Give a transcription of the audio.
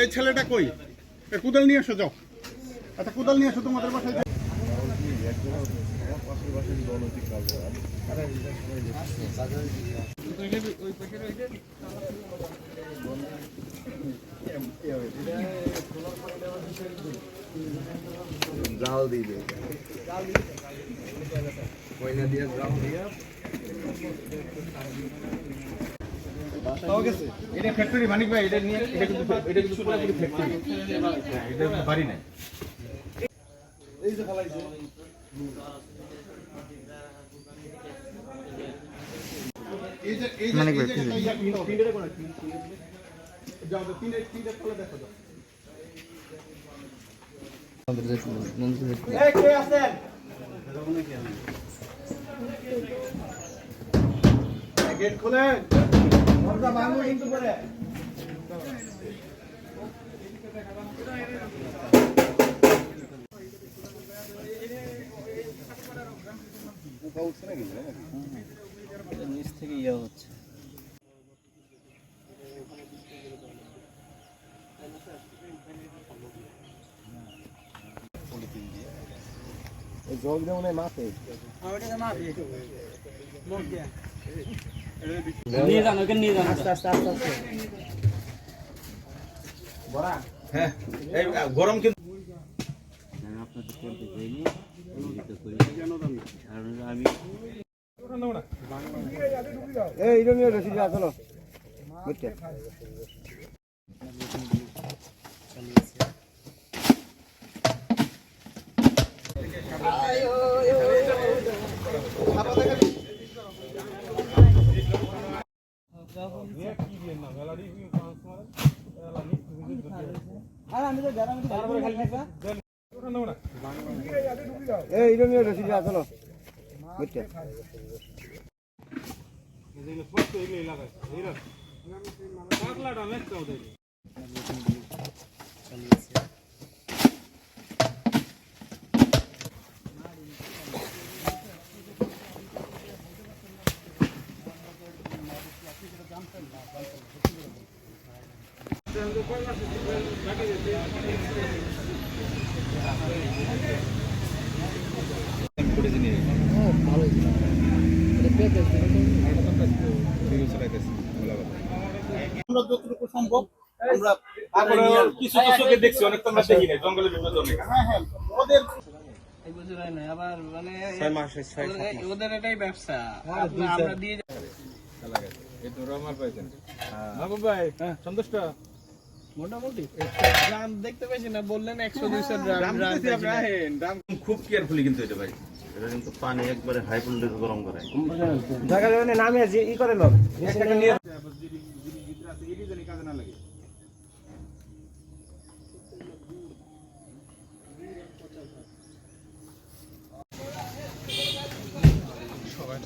এই ছেলেটা কই? কুদাল নিয়ে এসো, যাও। আচ্ছা, কুদাল নিয়ে এসো তোমাদের বাসায়। জাল দিবে কয়না দিয়ে জাল দিয়া এটা ফ্যাক্টরি মানিক ভাই, এটা নিয়ে এটা কিন্তু পুরোপুরি ফ্যাক্টরি, এটা বাড়ি নাই। এই যে ফলাইছে মানিক ভাই তিনটে কোন যাও, তিনটে ফলে দেখো দাও। এই কে আছেন? গেট খুলেন, দরজা ভাঙো কিন্তু করে। নিচ থেকে ইয়ে হচ্ছে। জল দেও না মাপে নিয়ে যান, ওকে নিয়ে যান। আস্তে আস্তে আস্তে আস্তে বড়া। হ্যাঁ, এই গরম কিন্তু আপনাদের করতে চাইনি, আমি এই রমিও রসিদ চলো বুঝতে এই রমিও রসিদ চলো বুঝতে আমরা যতটুকু সম্ভব আমরা কিছু চোখে দেখছি, অনেক তো আমরা দেখি নাই জঙ্গলের ভিতরে অনেক। হ্যাঁ হ্যাঁ, ওদের আবার মানে 6 মাস ওদের এটাই ব্যবসা, আমরা দিয়ে সন্তুষ্ট মোটামুটি গ্রাম দেখতে পেয়েছি না, বললেন 100-200 দাম খুব কেয়ারফুলি কিন্তু এটা ভাই, এটা কিন্তু পানি একবারে হাই ভোল্টেজে গরম করে জায়গা জায়গা নামে ই করে লোক কাজে না লাগে। সবাই